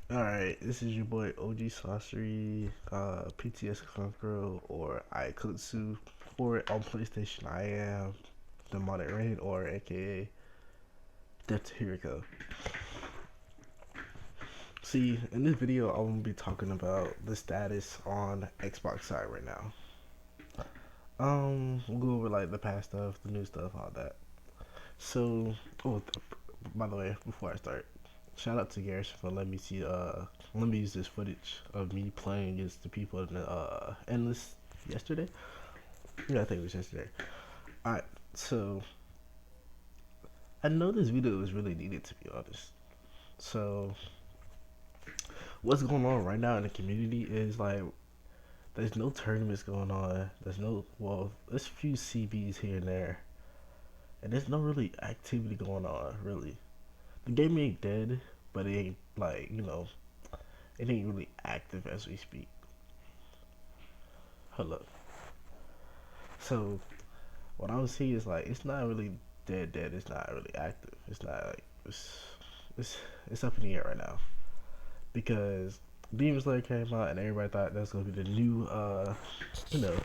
Alright, this is your boy OG Sorcery, PTS Conqueror, or Aikutsu. For it on PlayStation, I am Demonic Rain, or aka Death to Hiriko. See, in this video, I'm gonna be talking about the status on Xbox side right now. We'll go over like the past stuff, the new stuff, all that. So, oh, by the way, before I start, shout out to Garrison for letting me see let me use this footage of me playing against the people in the endless yesterday. Yeah, I think it was yesterday. Alright, so I know this video is really needed, to be honest. So what's going on right now in the community is like there's no tournaments going on. There's no, well, there's a few CBs here and there, and there's no really activity going on really. The game ain't dead, but it ain't like, it ain't really active as we speak. Hold up. So what I would see is like it's not really dead. It's not really active. It's not like it's it's up in the air right now because Demon Slayer came out and everybody thought that's gonna be the new you know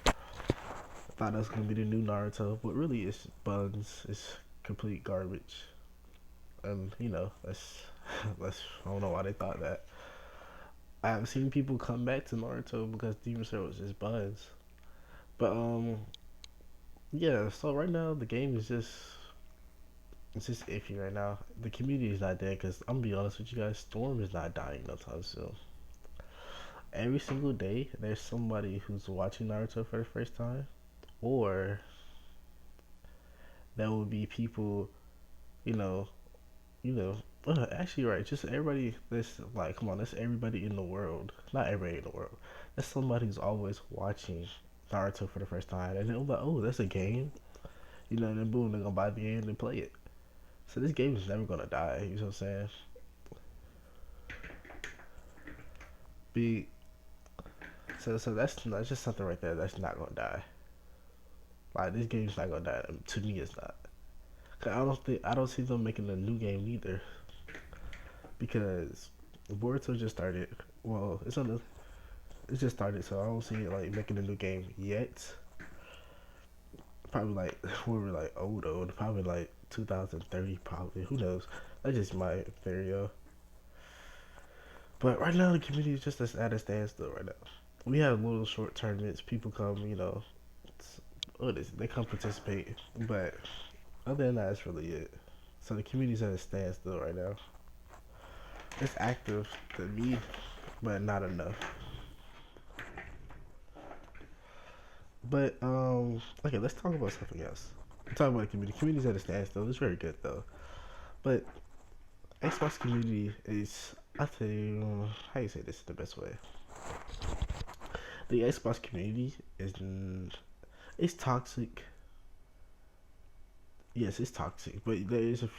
thought that's gonna be the new Naruto, but really it's buns. It's complete garbage. And that's I don't know why they thought that. I've seen people come back to Naruto because Demon Slayer was just buns. But yeah, so right now the game is just it's just iffy right now. The community is not dead because I'm gonna be honest with you guys. Storm is not dying no time soon. Every single day, there's somebody who's watching Naruto for the first time, or there will be people, you know, you know. Actually, right, just everybody. That's like, come on, that's everybody in the world. Not everybody in the world. That's somebody who's always watching Naruto for the first time, and they're like, oh, that's a game. And then boom, they're gonna buy the game and play it. So this game is never gonna die. You know what I'm saying? Be so that's just something right there that's not gonna die. Like this game's not gonna die. To me, it's not. 'Cause I don't see them making a new game either because Boruto just started. Well, it's just started, so I don't see it like making a new game yet. Probably like when we're like old, probably like 2030, probably. Who knows? That's just my theory, yo. But right now, the community is just at a standstill right now. We have little short tournaments. People come, they come participate. But other than that, that's really it. So the community's at a standstill right now. It's active to me, but not enough. But okay, let's talk about something else. We're talking about the community. Community's at a standstill. It's very good though. But Xbox community is, I tell you, how you say this the best way. The Xbox community is toxic. Yes, it's toxic, but there is a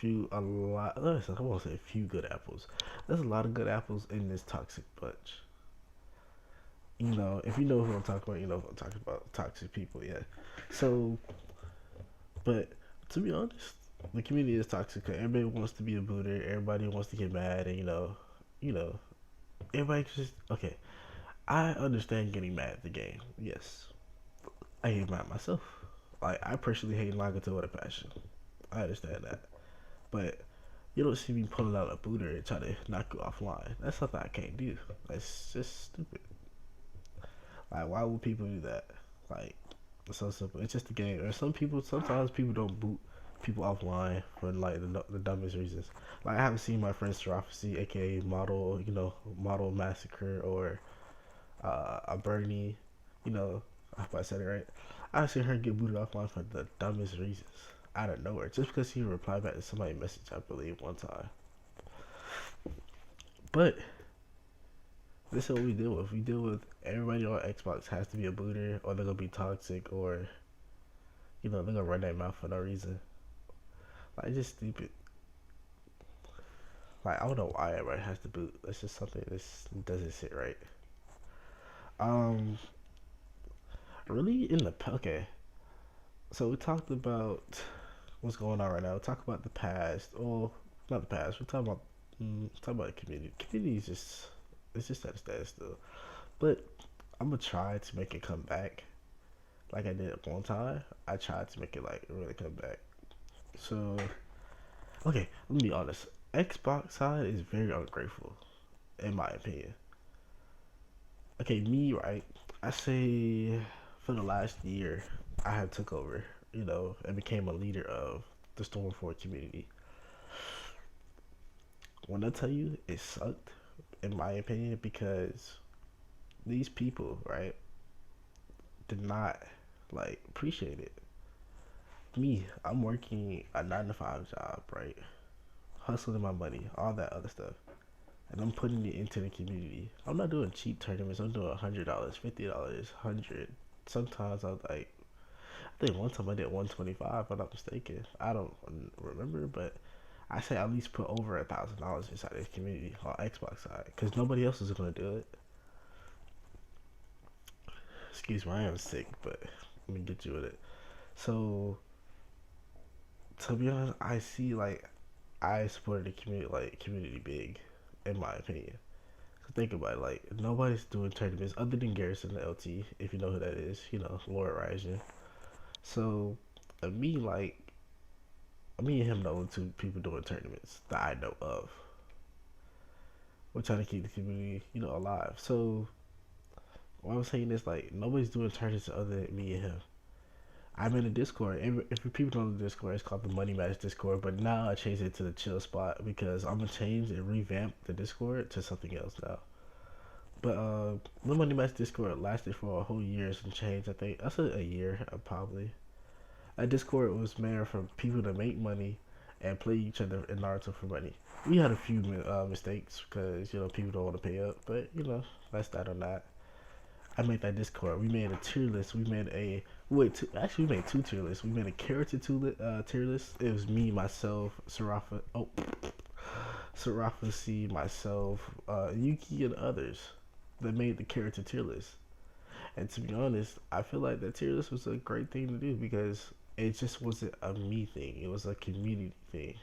lot. I won't say a few good apples. There's a lot of good apples in this toxic bunch. If you know who I'm talking about, you know who I'm talking about. Toxic people, yeah. So, but to be honest, the community is toxic. Everybody wants to be a booter. Everybody wants to get mad, and you know, everybody just okay. I understand getting mad at the game. Yes, I get mad myself. Like I personally hate Nagato with a passion. I understand that, but you don't see me pulling out a booter and try to knock you offline. That's something I can't do. That's just stupid. Like, why would people do that? Like, it's so simple. It's just a game. Or sometimes people don't boot people offline for like the dumbest reasons. Like, I haven't seen my friend Seraphy, aka Model Massacre, or a Bernie. I hope I said it right. I've seen her get booted offline for the dumbest reasons out of nowhere, just because he replied back to somebody's message, I believe, one time. But this is what we deal with. We deal with everybody on Xbox has to be a booter, or they're gonna be toxic, or they're gonna run their mouth for no reason. Like it's just stupid. Like I don't know why everybody has to boot. That's just something that doesn't sit right. Um, really in the okay. So we talked about what's going on right now. We talk about the past. Well, not the past. We're talking about Talk about community. Community is just it's just at a standstill. But I'm gonna try to make it come back like I did at one time. I tried to make it like really come back. So okay, let me be honest. Xbox side is very ungrateful, in my opinion. Okay, me right. I say for the last year, I have took over, and became a leader of the Stormford community. When I tell you it sucked, in my opinion, because these people, right, did not like appreciate it. Me, I'm working a 9 to 5 job, right, hustling my money, all that other stuff, and I'm putting it into the community. I'm not doing cheap tournaments. I'm doing $100, $50, 100. Sometimes I think one time I did 125. If I'm not mistaken. I don't remember, but I say at least put over $1,000 inside this community on Xbox side because nobody else is gonna do it. Excuse me, I am sick, but let me get you with it. So to be honest, I see like I supported the community like community big, in my opinion. So think about it, like nobody's doing tournaments other than Garrison the LT, if you know who that is, Lord Rising. So me like me and him the only two people doing tournaments that I know of. We're trying to keep the community, alive. So what I'm saying is like nobody's doing tournaments other than me and him. I'm in the Discord. If people don't know the Discord, it's called the Money Match Discord. But now I changed it to the Chill Spot because I'm gonna change and revamp the Discord to something else now. But the Money Match Discord lasted for a whole year and change. I think that's a year probably. That Discord was made for people to make money and play each other in Naruto for money. We had a few mistakes because people don't want to pay up, but that's that on that. I made that Discord. We made a tier list. We made a actually we made two tier lists. We made a character tier list. It was me, myself, Sarafa. Oh, Sarafa C, myself, Yuki, and others that made the character tier list. And to be honest, I feel like that tier list was a great thing to do because it just wasn't a me thing. It was a community thing.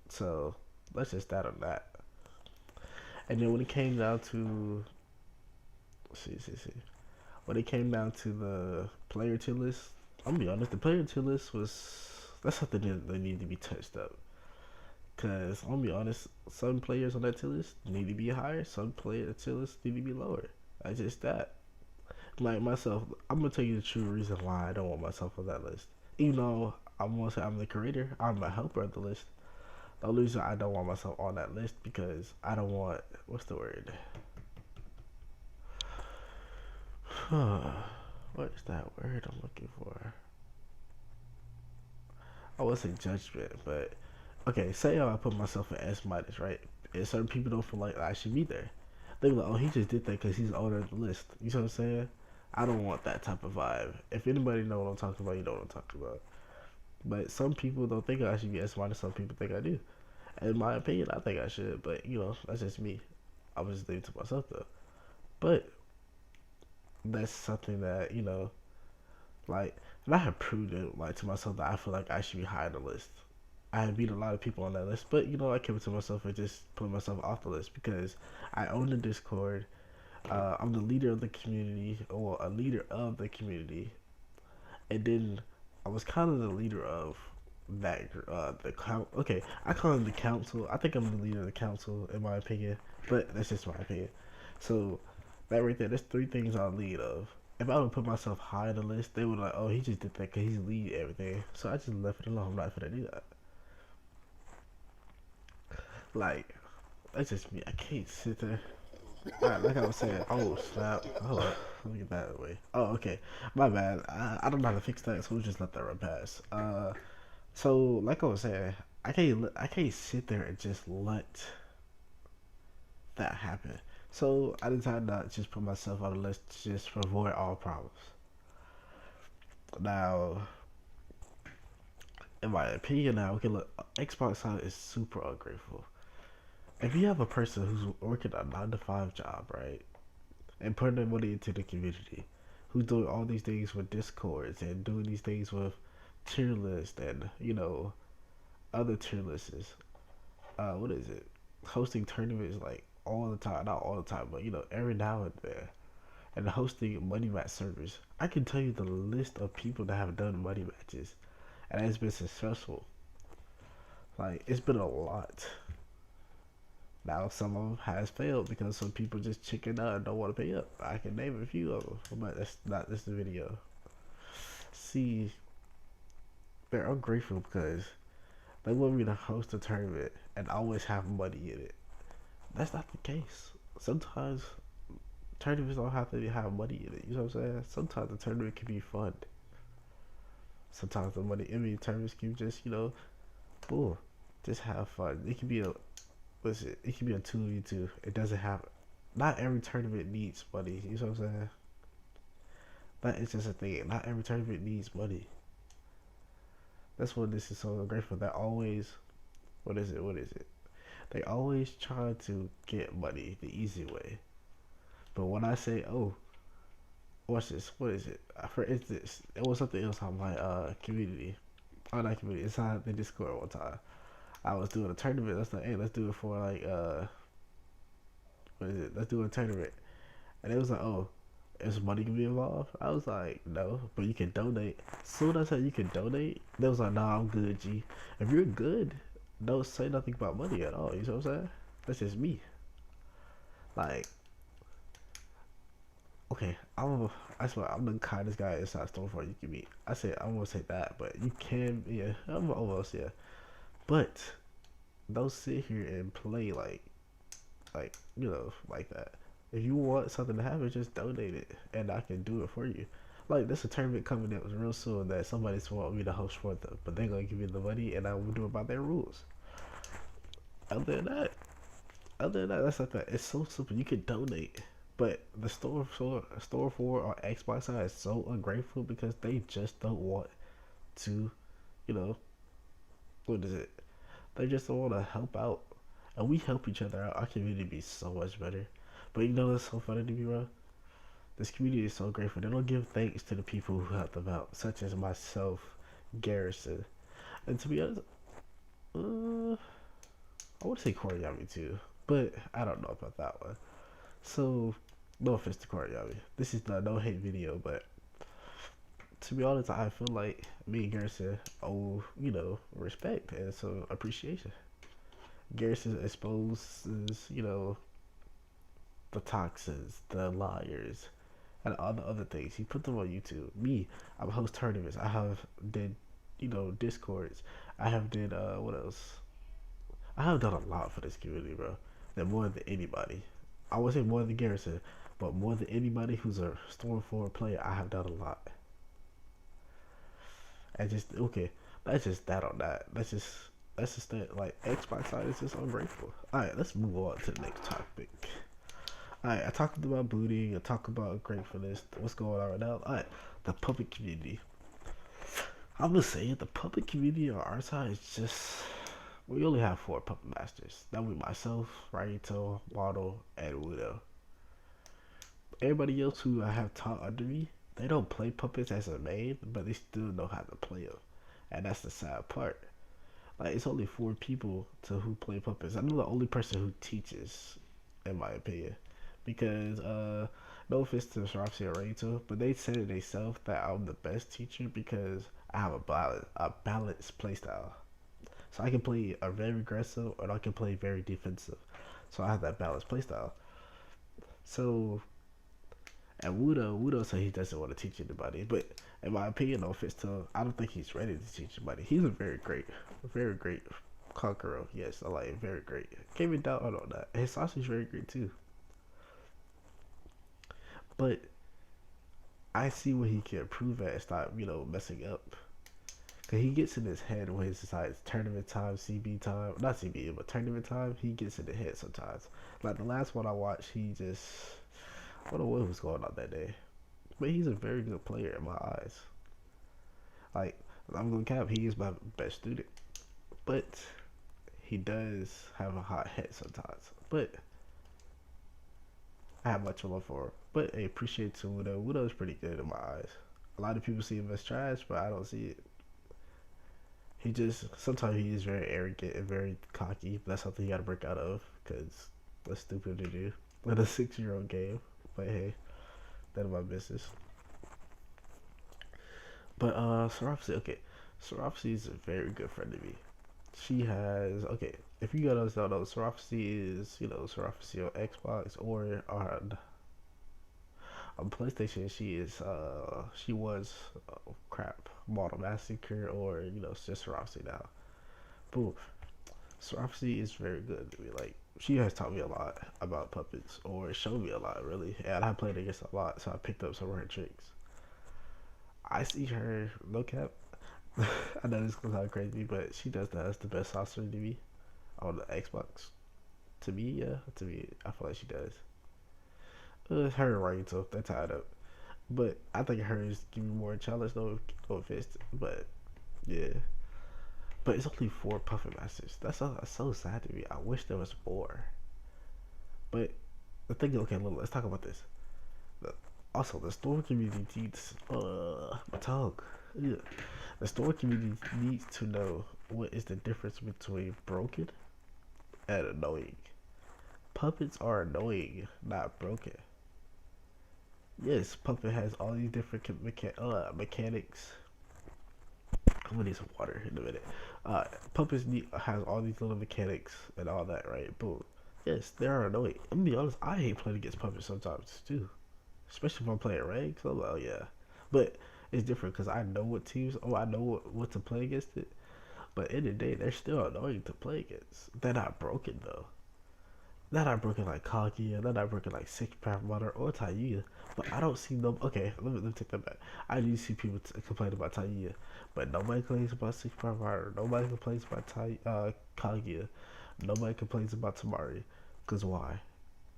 So let's just start on that. And then when it came down to see. When it came down to the player tier list, I'm gonna be honest, the player tier list was that's something that needed to be touched up. Cause I'm gonna be honest, some players on that tier list need to be higher, some player tier list need to be lower. I just that. Like myself, I'm gonna tell you the true reason why I don't want myself on that list. Even though I'm gonna say I'm the creator, I'm a helper of the list. The only reason I don't want myself on that list because I don't want what's the word? What is that word I'm looking for? I would say judgment, but okay. Say I put myself in S minus, right? And certain people don't feel like I should be there. They be like, oh, he just did that because he's owner of the list. You know what I'm saying? I don't want that type of vibe. If anybody know what I'm talking about, you know what I'm talking about. But some people don't think I should be S minus. Some people think I do. In my opinion, I think I should. But that's just me. I was just leave it to myself though. But that's something that like, and I have proved it like to myself that I feel like I should be high on the list. I have beat a lot of people on that list, but I kept it to myself and just put myself off the list because I own the Discord. I'm the leader of the community, or a leader of the community, and then I was kind of the leader of that the count. Okay, I call him the council. I think I'm the leader of the council in my opinion, but that's just my opinion. So that right there, that's three things I'll lead of. If I would put myself high on the list, they would like, oh, he just did that because he's lead everything. So I just left it alone. I'm not gonna do that. Like, that's just me. I can't sit there. Like I was saying, oh snap. Hold up. Let me get that away. Oh, okay. My bad. I don't know how to fix that, so we'll just let that run past. So like I was saying, I can't sit there and just let that happen. So I decided not to just put myself on the list just to avoid all problems. Now, in my opinion, now okay, look, Xbox Side is super ungrateful. If you have a person who's working a 9 to 5 job, right, and putting their money into the community, who's doing all these things with discords and doing these things with tier lists and other tier lists, what is it? Hosting tournaments like all the time, not all the time, but every now and then, and hosting money match servers. I can tell you the list of people that have done money matches, and it's been successful. Like it's been a lot. Now some of them has failed because some people just chicken out and don't want to pay up. I can name a few of them, but that's not this the video. See, they're ungrateful because they want me to host a tournament and always have money in it. That's not the case. Sometimes tournaments don't have to have money in it. You know what I'm saying? Sometimes the tournament can be fun. Sometimes the money in the tournaments can just cool, just have fun. It can be a listen. It can be a 2v2. It doesn't have. Not every tournament needs money. You know what I'm saying? That is just a thing. Not every tournament needs money. That's what this is so grateful. That always, what is it? What is it? They always try to get money the easy way. But when I say, oh, what's this? What is it? For instance, it was something else on my community. Oh, not community. It's on the Discord one time. I was doing a tournament. Let's like, hey, let's do it for like what is it? Let's do a tournament. And it was like, oh, is money gonna be involved? I was like, no, but you can donate. Soon as I said you can donate, they was like, nah, I'm good, G. If you're good, don't say nothing about money at all. You know what I'm saying? That's just me. Like, okay, I swear I'm the kindest guy inside Stormfront you can meet. I say I won't say that, but you can, yeah, I'm almost, yeah. But don't sit here and play like like that. If you want something to happen, just donate it, and I can do it for you. Like there's a tournament coming up real soon that somebody's want me to host for them, but they're gonna give me the money, and I will do it by their rules. Other than that, that's like that. It's so simple. You can donate, but the store for or Xbox side is so ungrateful because they just don't want to, you know, what is it? They just don't want to help out, and we help each other out. Our community be so much better. But that's so funny to me, bro. This community is so grateful. They don't give thanks to the people who help them out, such as myself, Garrison, and to be honest, I would say Koryami too, but I don't know about that one. So, no offense to Koryami. This is not no hate video, but to be honest, I feel like me and Garrison owe respect and some appreciation. Garrison exposes the toxins, the liars, and all the other things. He put them on YouTube. Me, I host tournaments. I have did discords. I have did what else? I have done a lot for this community, bro. Than more than anybody. I would say more than Garrison, but more than anybody who's a Storm 4 player, I have done a lot. And just okay, that's just that on that. That's just that. Like Xbox side is just ungrateful. All right, let's move on to the next topic. All right, I talked about booting. I talked about gratefulness. What's going on right now? All right, the public community. I'm gonna say it. The public community on our side is just. We only have 4 puppet masters. That would be myself, Raito, Waddle, and Wudo. Everybody else who I have taught under me, they don't play puppets as a main, but they still know how to play them, and that's the sad part. Like it's only 4 people to who play puppets. I'm the only person who teaches, in my opinion, because no offense to Shropsy or Raito, but they said it themselves that I'm the best teacher because I have a balanced playstyle. So I can play a very aggressive or I can play very defensive. So I have that balanced playstyle. So and Wudo said he doesn't want to teach anybody, but in my opinion, no offense to him, I don't think he's ready to teach anybody. He's a very great conqueror. Yes, I like him, very great. Can't even doubt on that. His sausage is very great too. But I see what he can improve at and stop, messing up. Cause he gets in his head when he decides tournament time, CB time, not CB, but tournament time. He gets in the head sometimes. Like the last one I watched, he just I don't know what was going on that day, but he's a very good player in my eyes. Like I'm gonna cap, he is my best student, but he does have a hot head sometimes. But I have much love for him. But I appreciate to Wudo. Wudo is pretty good in my eyes. A lot of people see him as trash, but I don't see it. He just sometimes he is very arrogant and very cocky. But that's something you got to break out of because that's stupid to do in a 6-year-old game. But hey, none of my business. But Saropsy, okay, Saropsy is a very good friend to me. She has okay. If you guys don't know, Saropsy is Saropsy on Xbox or on PlayStation. She was crap Model Massacre or it's just Saropsy now. But Saropsy is very good to me. Like she has taught me a lot about puppets or showed me a lot really, and I played against a lot, so I picked up some of her tricks. I see her no cap. I know this gonna sound crazy, but she does that as the best sorcerer to me on the Xbox. To me, yeah. To me, I feel like she does. Her and Raito, they're tied up. But I think hers give me more challenge, no offense. But yeah. But it's only 4 Puppet Masters. That's so sad to me. I wish there was more. But the thing, okay, look, let's talk about this. Also, the store community needs, my tongue. Yeah. The store community needs to know what is the difference between broken and annoying. Puppets are annoying, not broken. Yes, Puppet has all these different mechanics. I'm gonna need some water in a minute. Has all these little mechanics and all that, right? Boom. Yes, they are annoying. I'm gonna be honest, I hate playing against puppets sometimes too, especially if I'm playing rank. So I'm like, oh yeah, but it's different because I know what teams. Oh, I know what to play against it. But in the day, they're still annoying to play against. They're not broken though. They're not broken like Kaguya. They're not broken like Six Path Mother or Taiya. But I don't see no. Okay, let me take that back. I do see people complain about Taiya, but nobody complains about Six Path Mother. Nobody complains about Kaguya. Nobody complains about Tamari. Cause why?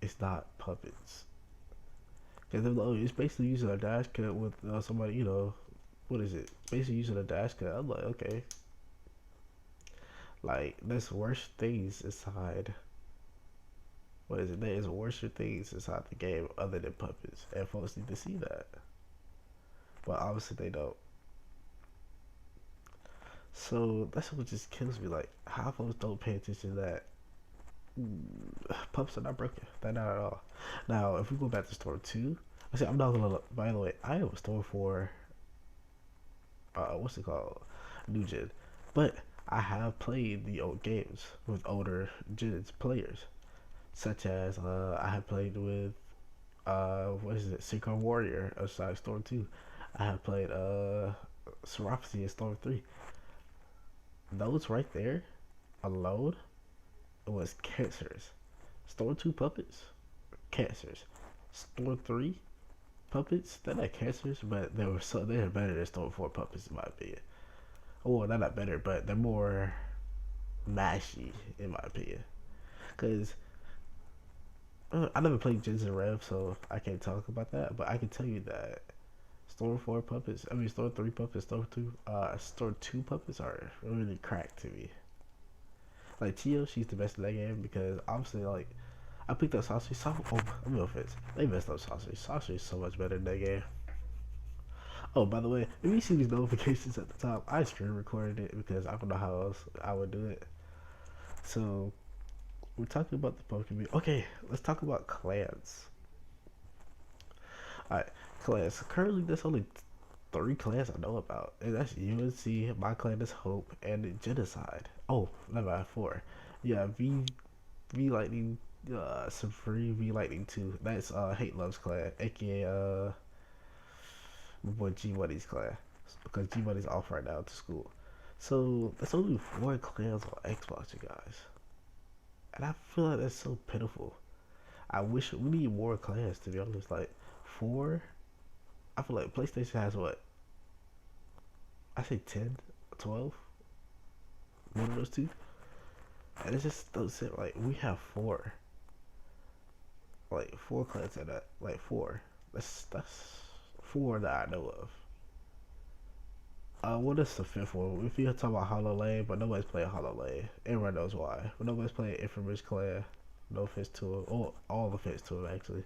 It's not puppets. Cause it's basically using a dash cut with somebody. What is it? Basically using a dash cut. I'm like, okay, like there's worse things inside. What is it? There is worse things inside the game other than puppets, and folks need to see that. But obviously they don't. So that's what just kills me. Like how folks don't pay attention to that. Pups are not broken. They're not at all. Now, if we go back to Storm 2, I said I'm not gonna look. By the way, I am a Storm 4. What's it called? New Gen. But I have played the old games with older gens players, such as I have played with what is it? Synchro Warrior aside Storm 2. I have played Seropsy in Storm 3. Those right there alone was cancers. Storm 2 puppets, cancers. Storm 3 puppets, they're not cancers, but they're better than Storm 4 puppets in my opinion. Well, they're not better, but they're more mashy in my opinion. Cause I never played Gens and Rev, so I can't talk about that. But I can tell you that Storm 4 puppets, I mean Storm 3 puppets, Storm 2 puppets are really cracked to me. Like Tio, she's the best in that game because obviously like I picked up Sausage. Oh, I'm no offense. They messed up Sausage. Sausage is so much better in that game. Oh, by the way, if you see these notifications at the top, I screen recorded it because I don't know how else I would do it. So we're talking about the Pokemon. Okay, let's talk about clans. Alright, clans. Currently, there's only 3 clans I know about, and that's UNC, my clan is Hope, and Genocide. Oh, never mind, 4. Yeah, V Lightning, some free V Lightning 2. That's Hate Love's clan, aka my boy G Money's clan, because G Money's off right now to school. So that's only 4 clans on Xbox, you guys, and I feel like that's so pitiful. I wish we need more clans to be honest. Like 4, I feel like PlayStation has what, I say 10, 12, one of those two, and it just doesn't seem like we have 4, like 4 clans in that, like 4. That's 4 that I know of. What is the 5th one? If you're talking about Hollow Lane, but nobody's playing Hollow Lane. Everyone knows why. But nobody's playing Infamous Clan. No offense to him. Or all the offense to him, actually.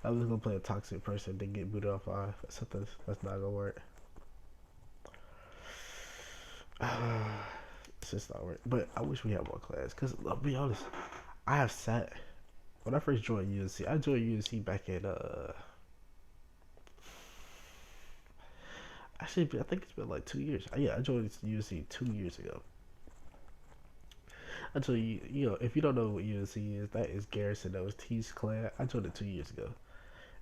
I was gonna play a toxic person, then get booted off live. That's not gonna work. It's just not work. But I wish we had more class. Cause I'll be honest, I have sat when I first joined UNC. I joined UNC back in actually I think it's been like 2 years. Yeah, I joined UNC 2 years ago. I told you, if you don't know what UNC is, that is Garrison. That was T's clan. I joined it 2 years ago,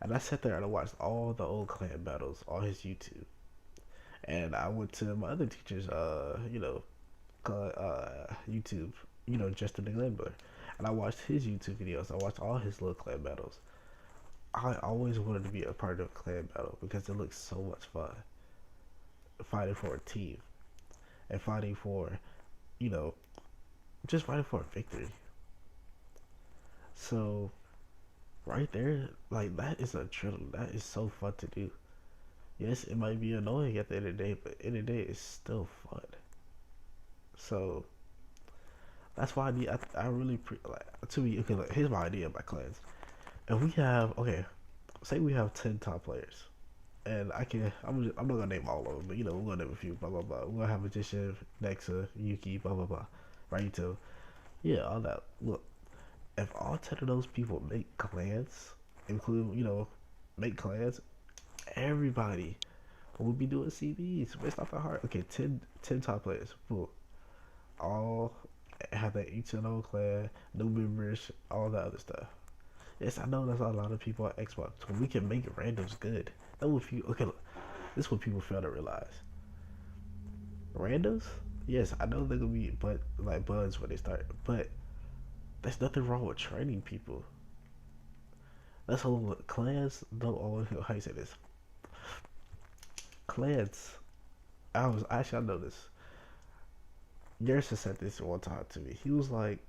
and I sat there and I watched all the old clan battles on his YouTube. And I went to my other teachers, YouTube, Justin the Glenbler, and I watched his YouTube videos. I watched all his little clan battles. I always wanted to be a part of a clan battle because it looks so much fun. Fighting for a team and fighting for, you know, just fighting for a victory. So right there, like that is a drill. That is so fun to do. Yes, it might be annoying at the end of the day, but at the end of the day, it's still fun. So that's why I really like to be okay. Like, here's my idea of my clans. If we have okay, say we have 10 top players, and I'm not gonna name all of them, but we're gonna name a few. Blah blah blah. We're gonna have Magician, Nexa, Yuki, blah blah blah, Raito. Yeah, all that. Look, if all 10 of those people make clans, include make clans, everybody will be doing CBs. It's not that hard. Okay, 10 top players. Cool. All have that each and own clan, no members, all that other stuff. Yes, I know that's a lot of people on Xbox. When we can make randoms good. That what people okay. Look, this is what people fail to realize. Randoms, yes, I know they're gonna be like buds when they start, but there's nothing wrong with training people. That's all. Clans don't always. How you say this? Clans. I know this. Garrison said this one time to me. He was like,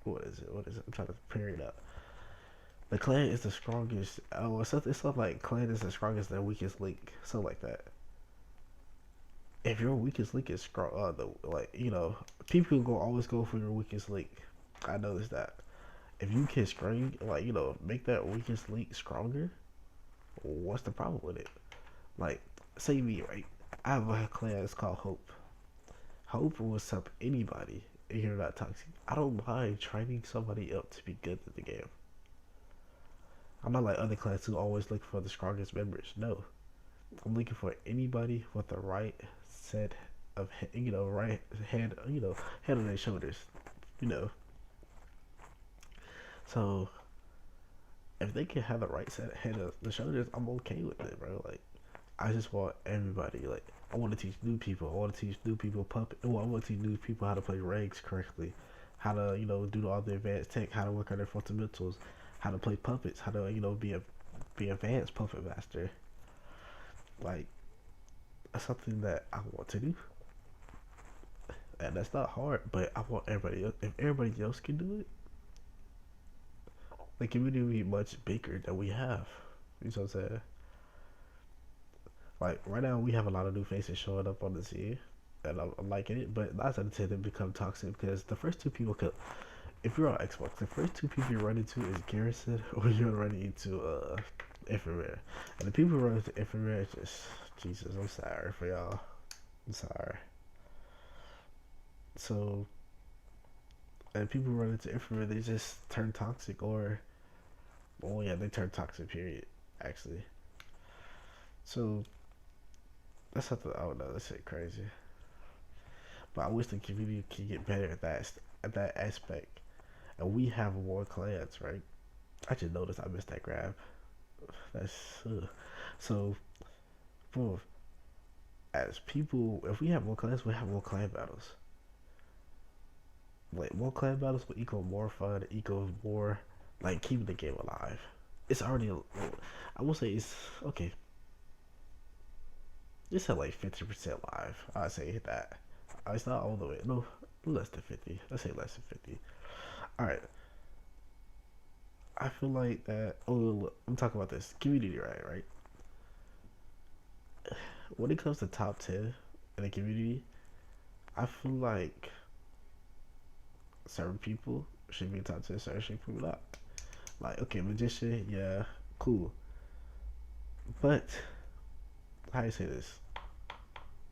"What is it? What is it?" I'm trying to pair it up. The clan is the strongest. Oh, it's something like clan is the strongest and weakest link, something like that. If your weakest link is strong, people go always go for your weakest link. I noticed that. If you can string, make that weakest link stronger, what's the problem with it? Like, say me, right? I have a clan. It's called Hope. Hope will sub anybody if you're not toxic. I don't mind training somebody up to be good at the game. I'm not like other clans who always look for the strongest members. No, I'm looking for anybody with the right set of right head head on their shoulders. You know, so if they can have the right set head of the shoulders, I'm okay with it, bro. Like, I just want everybody. Like, I want to teach new people. I want to teach new people puppet. Well, I want to teach new people how to play regs correctly, how to do all the advanced tech, how to work on their fundamentals, how to play puppets, how to be advanced puppet master. Like, that's something that I want to do, and that's not hard. But I want everybody else. If everybody else can do it, the community will be much bigger than we have. You know what I'm saying? Like right now, we have a lot of new faces showing up on the scene, and I'm liking it. But 9 out of 10 they become toxic because the first two people could. If you're on Xbox, the first two people you run into is Garrison or you're running into Infrared. And the people who run into Infrared just Jesus, I'm sorry for y'all. I'm sorry. So and people who run into Infrared they just turn toxic or well yeah, they turn toxic period, actually. So that's something I don't know, that's shit crazy. But I wish the community can get better at that aspect. And we have more clans, right? I just noticed I missed that grab. That's so. Bro, as people, if we have more clans, we have more clan battles. Like more clan battles will equal more fun, equal more like keeping the game alive. It's already, I will say it's okay. It's at like 50% live. I say that. It's not all the way. No, less than 50. Let's say less than 50. All right. I feel like that. Oh, look, I'm talking about this community, right? When it comes to top 10 in the community, I feel like certain people should be top 10, certain people not. Like, okay, magician, yeah, cool. But how do you say this?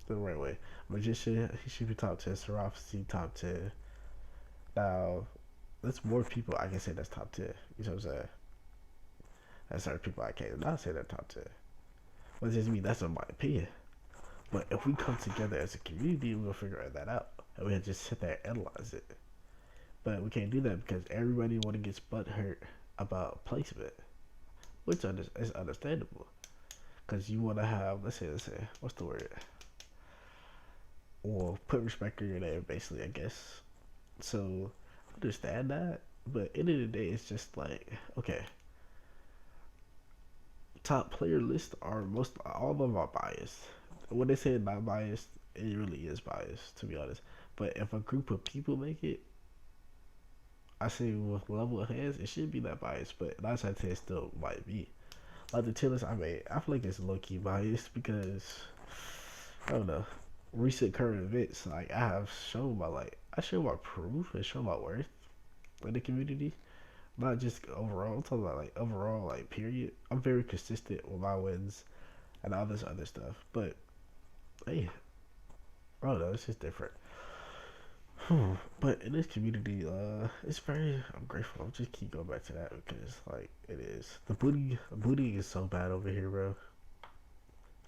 the right way. Magician, he should be top 10. Seraphy, top 10. Now, there's more people I can say that's top 10. You know what I'm saying? There's certain people I can't not say that top 10. But just me, that's in my opinion. But if we come together as a community, we'll figure that out. And we'll just sit there and analyze it. But we can't do that because everybody want to get butt hurt about placement, which is understandable. Because you want to have, let's say, what's the word? Or put respect in your name, basically, I guess. So, I understand that. But end of the day, it's just like, okay, top player lists are all of them are biased. When they say not biased, it really is biased, to be honest. But if a group of people make it, I say with level of hands, it should be that biased. But 9 out of 10 still might be. Like the tier list I made, I feel like it's low key biased because I don't know. Recent current events, like I show my proof and show my worth in the community. Not just overall. I'm talking about like overall, like period. I'm very consistent with my wins and all this other stuff. But hey, I don't know. It's just different. But in this community, it's very. I'm grateful. I'm just keep going back to that because like it is booty is so bad over here, bro.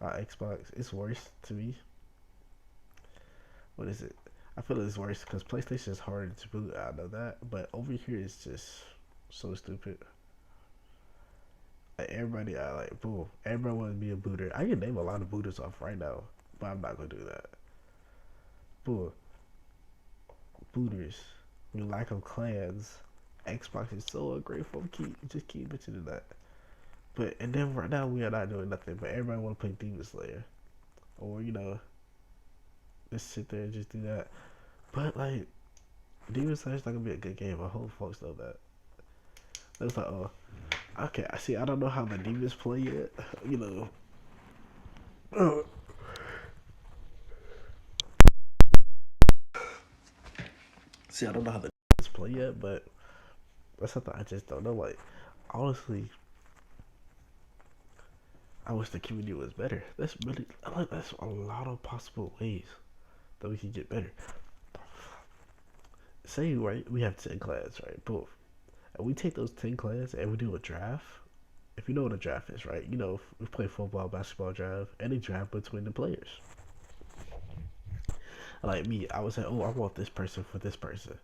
Xbox, it's worse to me. What is it? I feel it's worse because PlayStation is harder to boot. I know that, but over here it's just so stupid. Like everybody, I like boom. Everybody wants to be a booter. I can name a lot of booters off right now, but I'm not gonna do that. Boom, booters. We lack of clans. Xbox is so ungrateful. Keep mentioning that. But and then right now we are not doing nothing. But everybody want to play Demon Slayer, or just sit there and just do that. But like Demon Slayer's not gonna be a good game. I hope folks know that. It's like, oh, okay. I see. I don't know how the demons play yet. You know. Uh, see, I don't know how the demons play yet, but that's something I just don't know. Like, honestly, I wish the community was better. That's a lot of possible ways that we can get better. Say right, we have 10 clans, right? Boom. And we take those 10 clans and we do a draft. If you know what a draft is, right? You know, we play football, basketball draft, any draft between the players. Like me, I would say, oh, I want this person for this person.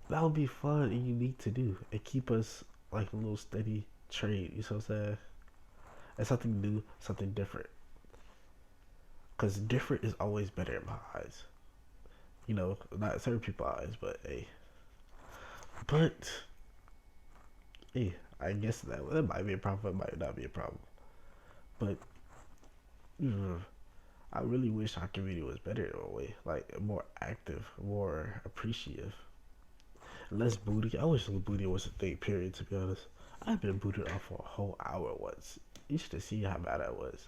That would be fun and unique to do and keep us like a little steady trade. You know what I'm saying? And something new, something different. Because different is always better in my eyes. You know, not certain people's eyes, but hey. But, hey, I guess that might be a problem, it might not be a problem. But, mm, I really wish our community was better in a way. Like, more active, more appreciative. Less booty. I wish booty was a thing, period, to be honest. I've been booted off for a whole hour once. You should have seen how bad I was.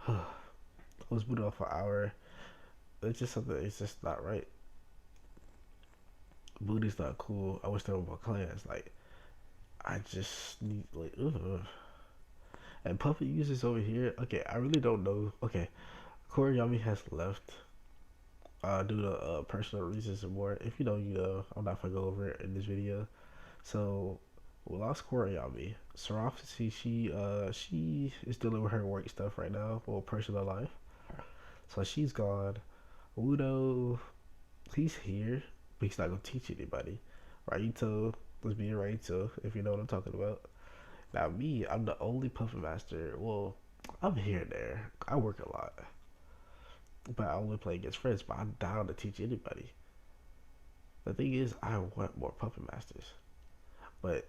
I was booted off for an hour. It's just something, it's just not right. Booty's not cool. I wish there were more clans. Like, I just need, like, ugh. And puppet users over here, okay, I really don't know. Okay, Koriyami has left due to personal reasons and more. If you know, you know. I'm not gonna go over it in this video. So we lost Koriyami. Seraphy, she is dealing with her work stuff right now, or personal life. So she's gone. Wudo, he's here, but he's not gonna teach anybody. Raito, let's be Raito, if you know what I'm talking about. Now me, I'm the only puppet master. Well, I'm here and there. I work a lot, but I only play against friends. But I'm down to teach anybody. The thing is, I want more puppet masters, but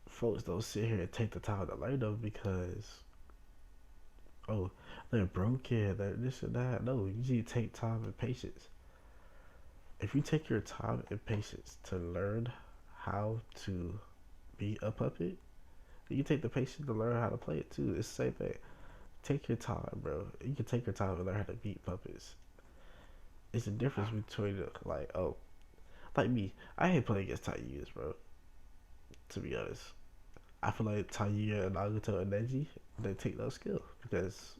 folks don't sit here and take the time to learn them because oh, they're broken, they're this and that. No, you need to take time and patience. If you take your time and patience to learn how to be a puppet, you take the patience to learn how to play it too. It's the same thing. Take your time, bro. You can take your time and learn how to beat puppets. It's the difference between like oh, like me. I hate playing against Taiyus, bro. To be honest, I feel like Taiyu and Naruto and Neji they take no skill because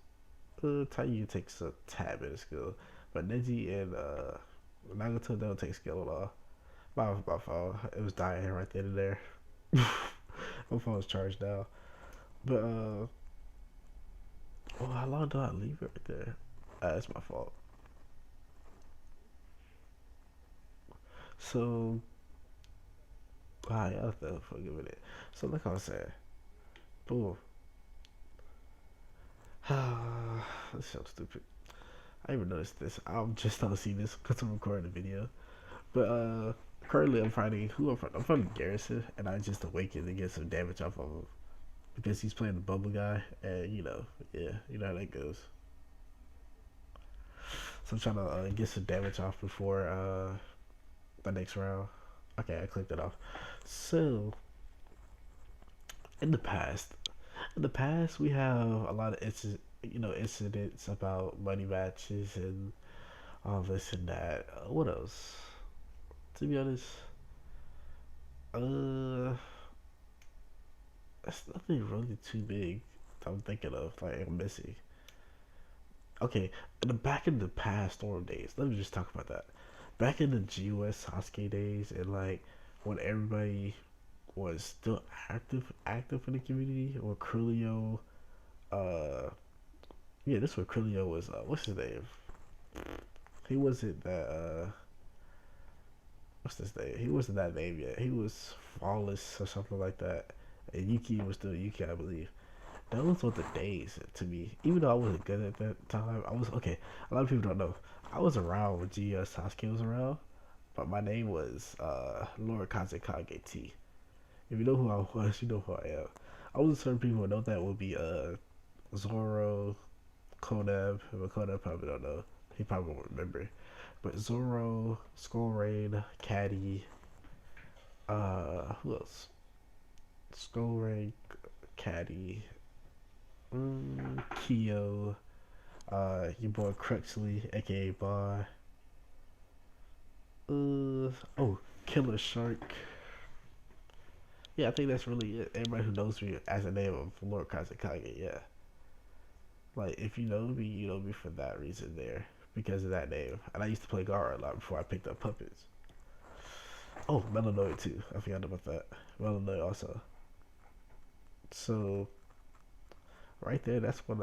Taiyu takes a tad bit of skill, but Neji and Nagato don't take skill at all. My phone, it was dying right then and there. My phone's charged now. But oh, how long do I leave it right there? That's my fault. So, I have for a minute. So, like I was saying, boom. This sounds stupid. I even noticed this. I'm just not seeing this because I'm recording the video. But currently I'm fighting who I'm fighting. I'm fighting Garrison, and I just awakened to get some damage off of him because he's playing the bubble guy, and yeah, you know how that goes. So I'm trying to get some damage off before the next round. Okay, I clicked it off. So in the past, we have a lot of incidents about money matches and all this and that. What else? To be honest, uh, that's nothing really too big that I'm thinking of. Like I'm missing. Okay, back in the past Storm days, let me just talk about that. Back in the GOS Sasuke days, and like when everybody was still active in the community, or Krillio, uh, yeah, this was Krillio was what's his name? He wasn't that what's this name? He wasn't that name yet. He was Flawless or something like that. And Yuki was still Yuki, I believe. Those were the days to me. Even though I wasn't good at that time, I was okay. A lot of people don't know. I was around when GS Sasuke was around, but my name was Lord Kazekage T. If you know who I was, you know who I am. I was certain people who know that would be Zoro, Koneb, but Koneb probably don't know. He probably won't remember. But Zoro, Skull Rain, Caddy, who else? Skull Rain, Caddy, Kyo, your boy Cruxley, aka Bar. Oh, Killer Shark. Yeah, I think that's really it. Everybody who knows me as the name of Lord Kazekage, yeah. Like, if you know me, you know me for that reason there. Because of that name. And I used to play Gara a lot before I picked up puppets. Oh, Melanoid too. I forgot about that. Melanoid also. So, right there, that's when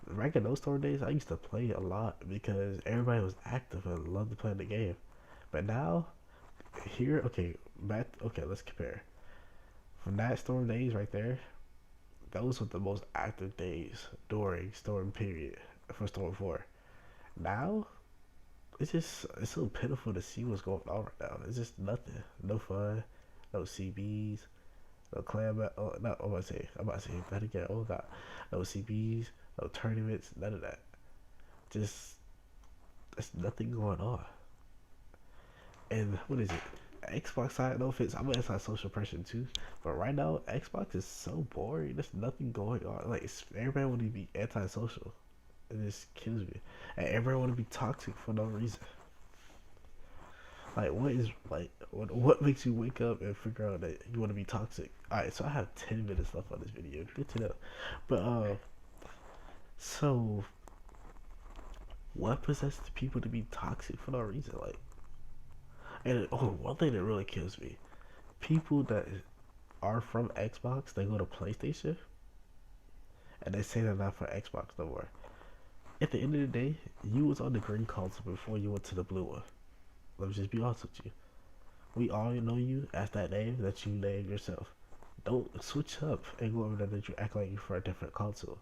back in those store days, I used to play a lot because everybody was active and loved to play the game. But now, here, okay, let's compare. From that storm days right there, those were the most active days during storm period for Storm 4. Now, it's so pitiful to see what's going on right now. It's just nothing. No fun, no CBs, no clan. Oh, not. I'm about to say that again. Oh god, no CBs, no tournaments, none of that. Just there's nothing going on. And what is it? Xbox side no offense. I'm an anti-social person too, but right now Xbox is so boring. There's nothing going on. Like everybody want to be anti-social. It just kills me. And everybody want to be toxic for no reason. Like what makes you wake up and figure out that you want to be toxic? All right, so I have 10 minutes left on this video. Good to know. But so what possesses people to be toxic for no reason? Like, and one thing that really kills me: people that are from Xbox, they go to PlayStation, and they say they're not for Xbox no more. At the end of the day, you was on the green console before you went to the blue one. Let me just be honest with you. We all know you as that name that you named yourself. Don't switch up and go over there that you act like you're for a different console.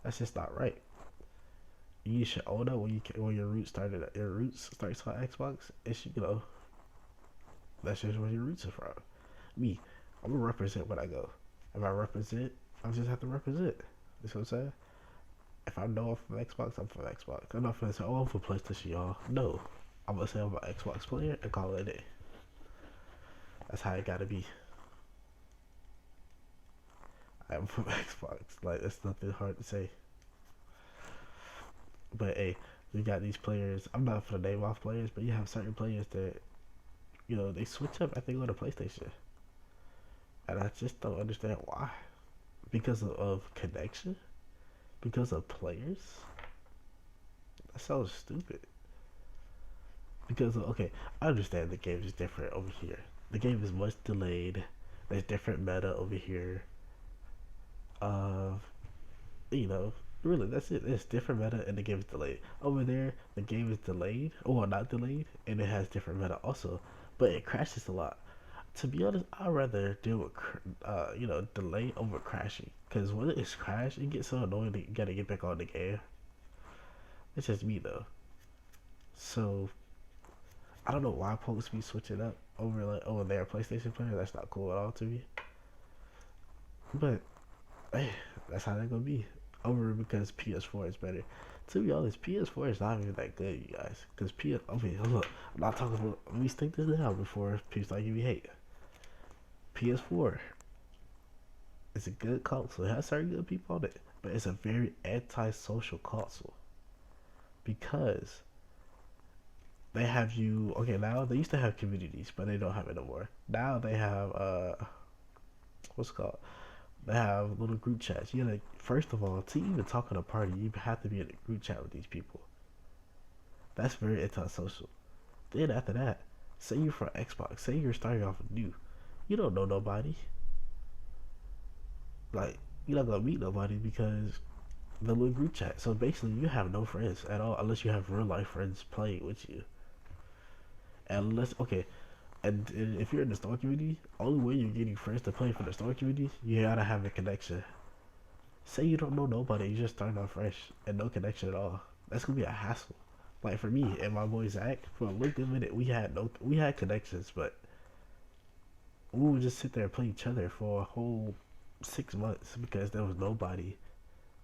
That's just not right. You should own up when your roots started. Your roots starts on Xbox. It's that's just where your roots are from. Me, I'm gonna represent when I go. If I represent, I just have to represent. You know what I'm saying? If I know I'm from Xbox, I'm from Xbox. I'm not gonna say, oh, I'm for PlayStation, y'all. No, I'm gonna say I'm an Xbox player and call it a day. That's how it gotta be. I'm from Xbox. Like, that's nothing hard to say. But hey, you got these players. I'm not for the name off players, but you have certain players that they switch up after they go to PlayStation, and I just don't understand why. Because of connection. because of players? That sounds stupid. Because okay, I understand the game is different over here. The game is much delayed. There's different meta over here. Uh, you know, really, that's it. It's different meta, and the game is delayed. Over there, the game is delayed, or not delayed, and it has different meta also, but it crashes a lot. To be honest, I'd rather deal with delay over crashing. Cause when it's crash, it gets so annoying that you gotta get back on the game. It's just me though. So I don't know why folks be switching up over like over their PlayStation player. That's not cool at all to me. But hey, that's how they gonna be. Over because PS4 is better. To be honest, PS4 is not even that good, you guys. Cause PS, I mean, look, I'm not talking about. Let me think this now before people start giving me hate. PS4 is a good console. It has certain good people on it, but it's a very anti-social console because they have you. Okay, now they used to have communities, but they don't have it no more. Now they have what's it called? They have little group chats. You know, first of all, to even talk on a party, you have to be in a group chat with these people. That's very antisocial. Then after that, say you're from Xbox, say you're starting off new, you don't know nobody. Like you're not gonna meet nobody because the little group chat. So basically, you have no friends at all unless you have real life friends playing with you. Unless okay, and if you're in the store community, only way you're getting friends to play for the store community, you gotta have a connection. Say you don't know nobody, you just starting off fresh and no connection at all. That's gonna be a hassle. Like for me and my boy Zach, for a little minute, we had connections, but we would just sit there and play each other for a whole 6 months because there was nobody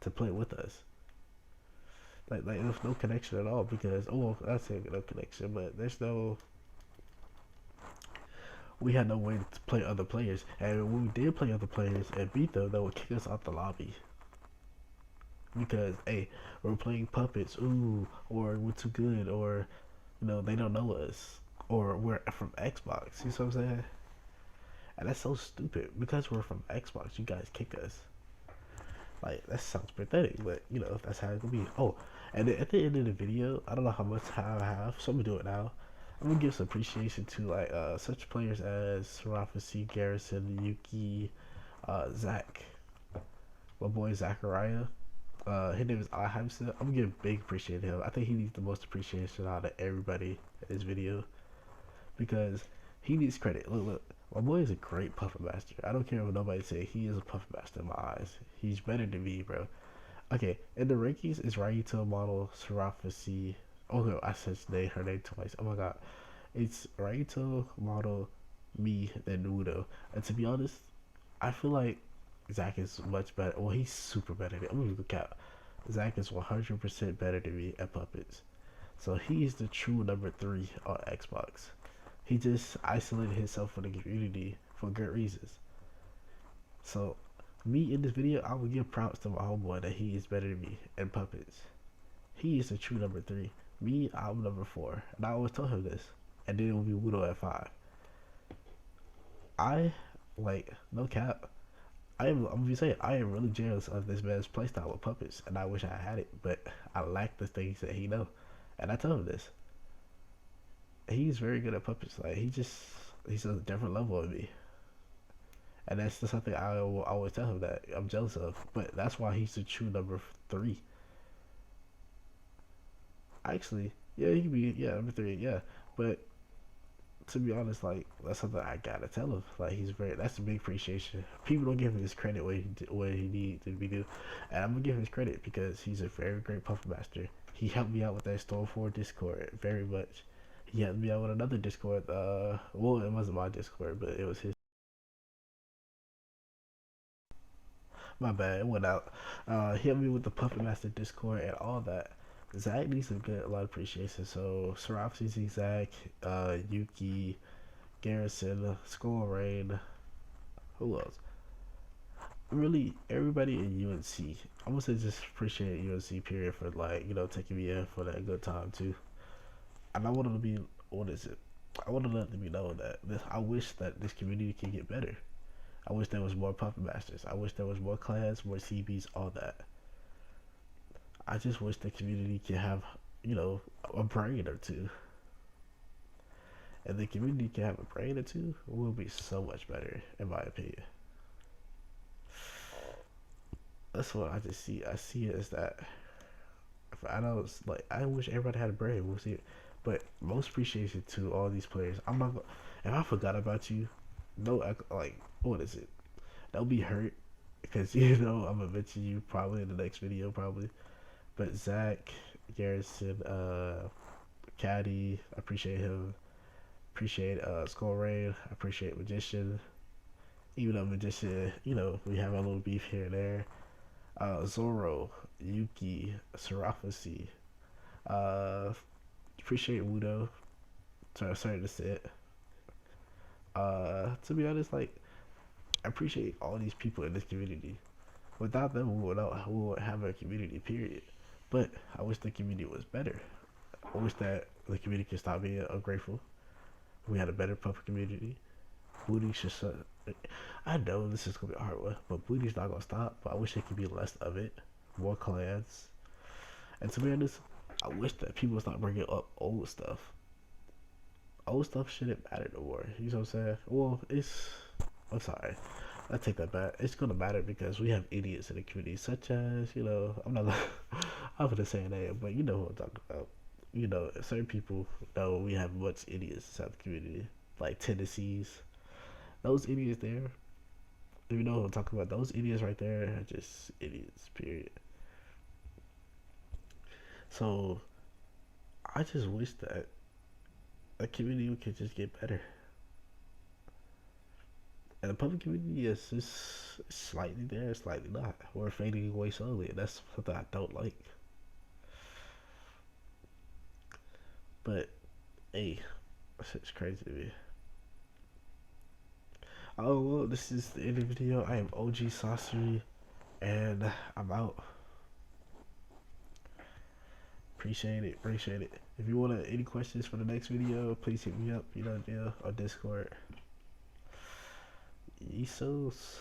to play with us. Like there's no connection at all because I say no connection, but there's no we had no way to play other players, and when we did play other players and beat them, they would kick us out the lobby because hey, we're playing puppets, or we're too good, or they don't know us, or we're from Xbox. You see what I'm saying? And that's so stupid because we're from Xbox. You guys kick us. Like that sounds pathetic, but that's how it could be. Oh, and then at the end of the video, I don't know how much time I have, so I'm gonna do it now. I'm gonna give some appreciation to like such players as Seraphy, Garrison, Yuki, Zach, my boy Zachariah. His name is Ahimsa. I'm gonna give big appreciation to him. I think he needs the most appreciation out of everybody in this video because he needs credit. Look, my boy is a great puppet master. I don't care what nobody say. He is a puppet master in my eyes. He's better than me, bro. Okay, in the rankings is Raito model Seraphy. Oh no, I said her name twice. Oh my god. It's Raito model me than Udo. And to be honest, I feel like Zach is much better. Well, he's super better than I'm gonna look out. Zach is 100% better than me at puppets. So he's the true number 3 on Xbox. He just isolated himself from the community for good reasons. So me in this video, I will give props to my homeboy that he is better than me in puppets. He is the true number 3. Me, I'm number 4. And I always tell him this. And then it will be Wudo at 5. I, like, no cap. I'm gonna say I am really jealous of this man's playstyle with puppets, and I wish I had it, but I lack the things that he know, and I tell him this. He's very good at puppets. Like he's a different level of me, and that's just something I will always tell him that I'm jealous of. But that's why he's the true number 3. Actually, yeah, he could be number 3, yeah. But to be honest, like that's something I gotta tell him. Like he's very that's a big appreciation. People don't give him his credit where he needs to be due, and I'm gonna give him his credit because he's a very great puppet master. He helped me out with that Storm 4 Discord very much. He helped me out with another Discord. Well, it wasn't my Discord, but it was his. My bad, it went out. He helped me with the Puppet Master Discord and all that. Zach needs a lot of appreciation. So Seraphy, Zach, Yuki, Garrison, Skull Rain, who else? Really, everybody in UNC. I'm gonna say just appreciate UNC period for like taking me in for that good time too. And I wanted to be what is it? I want to let them know that I wish that this community can get better. I wish there was more puppet masters. I wish there was more clans, more CBs, all that. I just wish the community could have, you know, a brain or two. And the community can have a brain or two, will be so much better, in my opinion. That's what I just see. I see it as that. If I don't like, I wish everybody had a brain. We'll see. But most appreciation to all these players. I'm not. If I forgot about you, no, like, what is it? Don't be hurt because you know I'm gonna mention you probably in the next video, probably. But Zach, Garrison, Caddy, I appreciate him. Appreciate Skull Rain. I appreciate Magician. Even though Magician, you know, we have a little beef here and there. Zoro, Yuki, Seraphacy. Uh, appreciate Wudo to a certain extent. To be honest, like, I appreciate all these people in this community. Without them, we would have a community, period. But I wish the community was better. I wish that the community could stop being ungrateful. We had a better public community. Booty should shut. I know this is gonna be a hard one, but booty's not gonna stop. But I wish there could be less of it, more clans. And to be honest, I wish that people stop bringing up old stuff. Old stuff shouldn't matter no more. You know what I'm saying? Well, it's. I'm sorry. I take that back. It's gonna matter because we have idiots in the community, such as, you know, I'm not. I'm gonna say a name, but you know who I'm talking about. You know, certain people know we have much idiots inside the community, like tendencies. Those idiots there, if you know what I'm talking about, those idiots right there are just idiots, period. So I just wish that a community could just get better. And the public community is slightly there, slightly not. We're fading away slowly, and that's something I don't like. But hey, it's crazy to me. Oh well, this is the end of the video. I am OG Saucery, and I'm out. Appreciate it, appreciate it. If you want any questions for the next video, please hit me up, you know the deal, on Discord. Yeesos.